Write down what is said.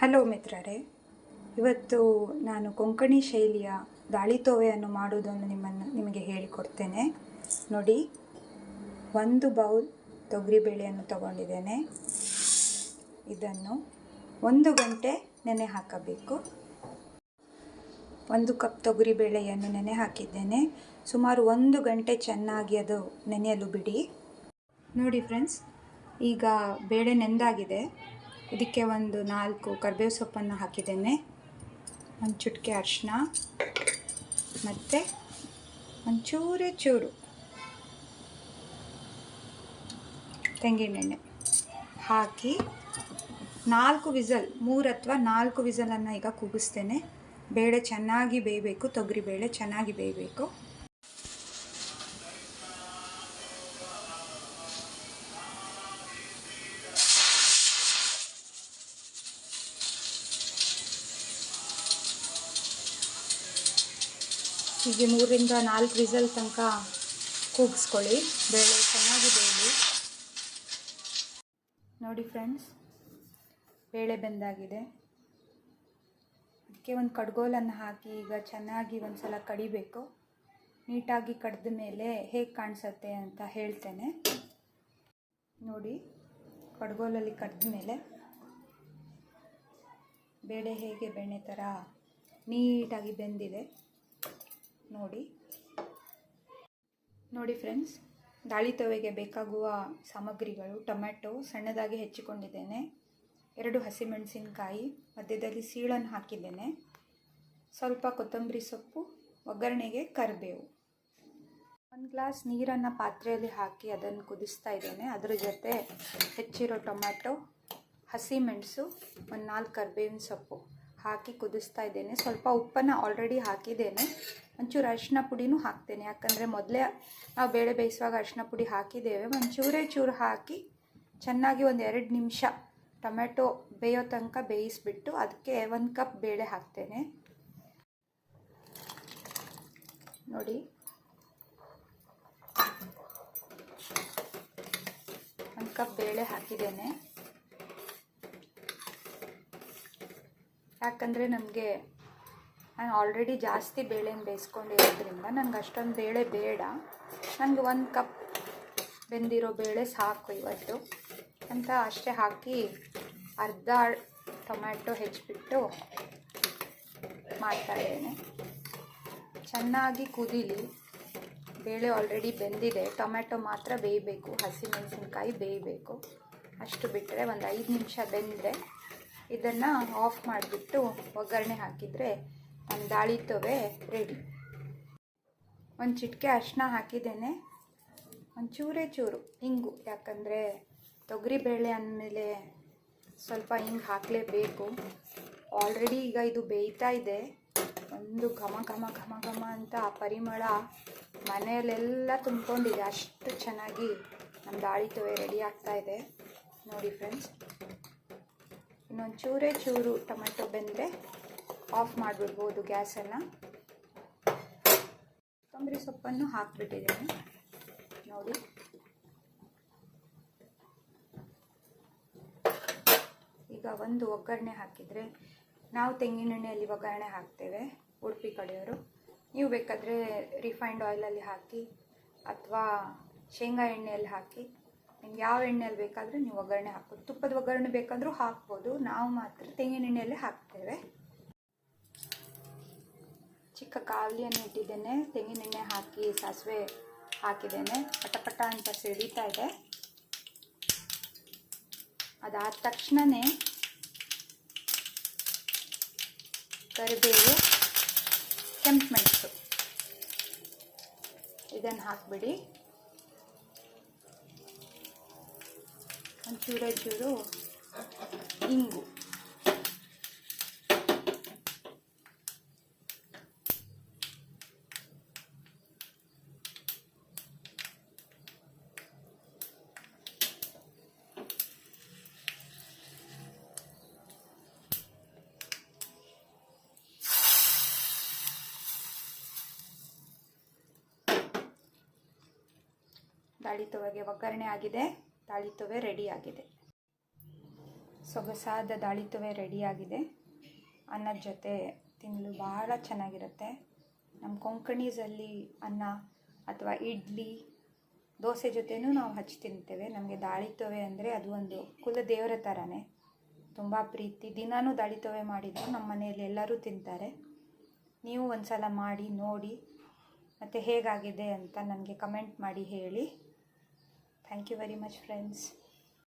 Hello ಮಿತ್ರರೇ, ಇವತ್ತು ನಾನು ಕೊಂಕಣಿ ಶೈಲಿಯ ದಾಳಿತೋವೆಯನ್ನು ಮಾಡುವುದನ್ನು ನಿಮಗೆ ಹೇಳಿಕೊಡ್ತೇನೆ. ನೋಡಿ, 1 ಬೌಲ್ ತೊಗರಿಬೇಳೆಯನ್ನು ತಗೊಂಡಿದ್ದೇನೆ. ಇದನ್ನು 1 ಗಂಟೆ ನೆನೆ ಹಾಕಬೇಕು. 1 ಕಪ್ ತೊಗರಿಬೇಳೆಯನ್ನು ನೆನೆ ಹಾಕಿದ್ದೇನೆ. ಸುಮಾರು 1 ಗಂಟೆ ಚೆನ್ನಾಗಿ ಅದು ನೆನೆಯಲು ಬಿಡಿ. ನೋಡಿ ಫ್ರೆಂಡ್ಸ್, ಈಗ ಬೇಳೆ ನೆಂದಾಗಿದೆ. ಇದಕ್ಕೆ 4 ಕರಿಬೇವು ಸೊಪ್ಪನ್ನು ಹಾಕಿದ್ದೇನೆ, 1 ಚುಟಿಕೆ ಅರಿಶಿನ ಮತ್ತು ಚೂರು ತೆಂಗಿನೆಣ್ಣೆ ಹಾಕಿ 4 ವಿಸಲ್, 3 ಅಥವಾ 4 ವಿಸಲನ್ನು ಈಗ ಕೂಗಿಸ್ತೇನೆ. ಬೇಳೆ ಚೆನ್ನಾಗಿ ಬೇಯಬೇಕು, ತೊಗರಿಬೇಳೆ ಚೆನ್ನಾಗಿ ಬೇಯಬೇಕು. ಹೀಗೆ 3 ರಿಂದ 4 ವಿಸಲ್ ತನಕ ಕೂಗಿಸ್ಕೊಳ್ಳಿ, ಬೇಳೆ ಚೆನ್ನಾಗಿ ಬೇಯಲಿ. ನೋಡಿ ಫ್ರೆಂಡ್ಸ್, ಬೇಳೆ ಬೆಂದಾಗಿದೆ. ಅದಕ್ಕೆ ಒಂದು ಕಡ್ಗೋಲನ್ನು ಹಾಕಿ ಈಗ ಚೆನ್ನಾಗಿ ಒಂದು ಸಲ ಕಡಿಬೇಕು. ನೀಟಾಗಿ ಕಡ್ದ ಮೇಲೆ ಹೇಗೆ ಕಾಣಿಸುತ್ತೆ ಅಂತ ಹೇಳ್ತೇನೆ. ನೋಡಿ, ಕಡ್ಗೋಲಲ್ಲಿ ಕಡ್ದ ಮೇಲೆ ಬೇಳೆ ಹೇಗೆ ಬೆಣ್ಣೆ ಥರ ನೀಟಾಗಿ ಬೆಂದಿದೆ. ನೋಡಿ ಫ್ರೆಂಡ್ಸ್, ದಾಳಿತೋವೆಗೆ ಬೇಕಾಗುವ ಸಾಮಗ್ರಿಗಳು: ಟೊಮೆಟೊ ಸಣ್ಣದಾಗಿ ಹೆಚ್ಚಿಕೊಂಡಿದ್ದೇನೆ, 2 ಹಸಿಮೆಣಸಿನಕಾಯಿ ಮಧ್ಯದಲ್ಲಿ ಸೀಳನ್ನು ಹಾಕಿದ್ದೇನೆ, ಸ್ವಲ್ಪ ಕೊತ್ತಂಬರಿ ಸೊಪ್ಪು, ಒಗ್ಗರಣೆಗೆ ಕರಿಬೇವು. 1 ಗ್ಲಾಸ್ ನೀರನ್ನು ಪಾತ್ರೆಯಲ್ಲಿ ಹಾಕಿ ಅದನ್ನು ಕುದಿಸ್ತಾ ಇದ್ದೇನೆ. ಅದರ ಜೊತೆ ಹೆಚ್ಚಿರೋ ಟೊಮೆಟೊ, ಹಸಿಮೆಣಸು, 4 ಕರಿಬೇವಿನ ಸೊಪ್ಪು ಹಾಕಿ ಕುದಿಸ್ತಾ ಇದ್ದೇನೆ. ಸ್ವಲ್ಪ ಉಪ್ಪನ್ನು ಆಲ್ರೆಡಿ ಹಾಕಿದ್ದೇನೆ, ಒಂಚೂರು ಅರಿಶಿನ ಪುಡಿನೂ ಹಾಕ್ತೇನೆ. ಯಾಕಂದರೆ ಮೊದಲೇ ನಾವು ಬೇಳೆ ಬೇಯಿಸುವಾಗ ಅರಿಶಿನ ಪುಡಿ ಹಾಕಿದ್ದೇವೆ. ಚೂರು ಹಾಕಿ ಚೆನ್ನಾಗಿ 2 ನಿಮಿಷ ಟೊಮೆಟೊ ಬೇಯೋ ತನಕ ಬೇಯಿಸಿಬಿಟ್ಟು ಅದಕ್ಕೆ 1 ಕಪ್ ಬೇಳೆ ಹಾಕ್ತೇನೆ. ನೋಡಿ, 1 ಕಪ್ ಬೇಳೆ ಹಾಕಿದ್ದೇನೆ. ಯಾಕಂದರೆ ನಾನು ಆಲ್ರೆಡಿ ಜಾಸ್ತಿ ಬೇಳೆನ ಬೇಯಿಸ್ಕೊಂಡಿರೋದ್ರಿಂದ ನನಗೆ ಅಷ್ಟೊಂದು ಬೇಳೆ ಬೇಡ. ನನಗೆ 1 ಕಪ್ ಬೆಂದಿರೋ ಬೇಳೆ ಸಾಕು ಇವತ್ತು ಅಂತ ಅಷ್ಟೇ ಹಾಕಿ ಅರ್ಧ ಟೊಮ್ಯಾಟೊ ಹೆಚ್ಚಿಬಿಟ್ಟು ಮಾಡ್ತಾಯಿದ್ದೇನೆ. ಚೆನ್ನಾಗಿ ಕುದೀಲಿ. ಬೇಳೆ ಆಲ್ರೆಡಿ ಬೆಂದಿದೆ, ಟೊಮ್ಯಾಟೊ ಮಾತ್ರ ಬೇಯಬೇಕು, ಹಸಿಮೆಣಸಿನ್ಕಾಯಿ ಬೇಯಬೇಕು. ಅಷ್ಟು ಬಿಟ್ಟರೆ 5 ನಿಮಿಷ ಬೆಂದರೆ ಇದನ್ನು ಆಫ್ ಮಾಡಿಬಿಟ್ಟು ಒಗ್ಗರಣೆ ಹಾಕಿದರೆ ನಮ್ಮ ದಾಳಿತೋವೆ ರೆಡಿ. 1 ಚಿಟಿಕೆ ಅರಿಶಿನ ಹಾಕಿದ್ದೇನೆ, ಚೂರು ಇಂಗು, ಯಾಕಂದರೆ ತೊಗರಿಬೇಳೆ ಅಂದಮೇಲೆ ಸ್ವಲ್ಪ ಹಿಂಗೆ ಹಾಕಲೇಬೇಕು. ಆಲ್ರೆಡಿ ಈಗ ಇದು ಬೇಯ್ತಾ ಇದೆ. ಒಂದು ಘಮ ಘಮ ಘಮ ಘಮ ಅಂತ ಆ ಪರಿಮಳ ಮನೆಯಲ್ಲೆಲ್ಲ ತುಂಬಿಕೊಂಡಿದೆ. ಅಷ್ಟು ಚೆನ್ನಾಗಿ ನಮ್ಮ ದಾಳಿತೋವೆ ರೆಡಿ ಆಗ್ತಾ ಇದೆ. ನೋಡಿ ಫ್ರೆಂಡ್ಸ್, ಇನ್ನೊಂದು ಚೂರು ಟೊಮೆಟೊ ಬೆಂದರೆ ಆಫ್ ಮಾಡಿಬಿಡ್ಬೋದು ಗ್ಯಾಸನ್ನು. ಕೊತ್ತಂಬರಿ ಸೊಪ್ಪನ್ನು ಹಾಕಿಬಿಟ್ಟಿದ್ದೇನೆ. ನೋಡಿ, ಈಗ ಒಂದು ಒಗ್ಗರಣೆ ಹಾಕಿದರೆ, ನಾವು ತೆಂಗಿನೆಣ್ಣೆಯಲ್ಲಿ ಒಗ್ಗರಣೆ ಹಾಕ್ತೇವೆ ಉಡುಪಿ ಕಡೆಯವರು. ನೀವು ಬೇಕಾದರೆ ರಿಫೈನ್ಡ್ ಆಯಿಲಲ್ಲಿ ಹಾಕಿ ಅಥವಾ ಶೇಂಗಾ ಎಣ್ಣೆಯಲ್ಲಿ ಹಾಕಿ, ನಿಮ್ಗೆ ಯಾವ ಎಣ್ಣೆಯಲ್ಲಿ ಬೇಕಾದರೆ ನೀವು ಒಗ್ಗರಣೆ ಹಾಕ್ಬೋದು. ತುಪ್ಪದ ಒಗ್ಗರಣೆ ಬೇಕಾದರೂ ಹಾಕ್ಬೋದು. ನಾವು ಮಾತ್ರ ತೆಂಗಿನೆಣ್ಣೆಯಲ್ಲೇ ಹಾಕ್ತೇವೆ. ಚಿಕ್ಕ ಕಾವಲಿಯನ್ನು ಇಟ್ಟಿದ್ದೇನೆ, ತೆಂಗಿನೆಣ್ಣೆ ಹಾಕಿ ಸಾಸಿವೆ ಹಾಕಿದ್ದೇನೆ. ಪಟಪಟ ಅಂತ ಸಿಡಿತಾ ಇದೆ. ಅದಾದ ತಕ್ಷಣವೇ ಕರಿಬೇವು, ಕೆಂಪು ಮೆಣಸು ಇದನ್ನು ಹಾಕಿಬಿಡಿ. ಚೂರು ಇಂಗು, ದಾಳಿತೋವೆಗೆ ಒಗ್ಗರಣೆ ಆಗಿದೆ. ದಾಳಿತೋವೆ ರೆಡಿ ಆಗಿದೆ. ಸೊಗಸಾದ ದಾಳಿತವೆ ರೆಡಿಯಾಗಿದೆ. ಅನ್ನದ ಜೊತೆ ತಿನ್ನಲು ಭಾಳ ಚೆನ್ನಾಗಿರುತ್ತೆ. ನಮ್ಮ ಕೊಂಕಣೀಸಲ್ಲಿ ಅನ್ನ ಅಥವಾ ಇಡ್ಲಿ ದೋಸೆ ಜೊತೆನೂ ನಾವು ಹಚ್ಚಿ ತಿಂತೇವೆ. ನಮಗೆ ದಾಳಿತವೆ ಅಂದರೆ ಅದು ಒಂದು ಕುಲದೇವರ ಥರನೇ, ತುಂಬ ಪ್ರೀತಿ. ದಿನಾನೂ ದಾಳಿತವೆ ಮಾಡಿದ್ರು ನಮ್ಮ ಮನೆಯಲ್ಲಿ ಎಲ್ಲರೂ ತಿಂತಾರೆ. ನೀವು ಒಂದು ಸಲ ಮಾಡಿ ನೋಡಿ ಮತ್ತು ಹೇಗಾಗಿದೆ ಅಂತ ನನಗೆ ಕಮೆಂಟ್ ಮಾಡಿ ಹೇಳಿ. Thank you very much friends.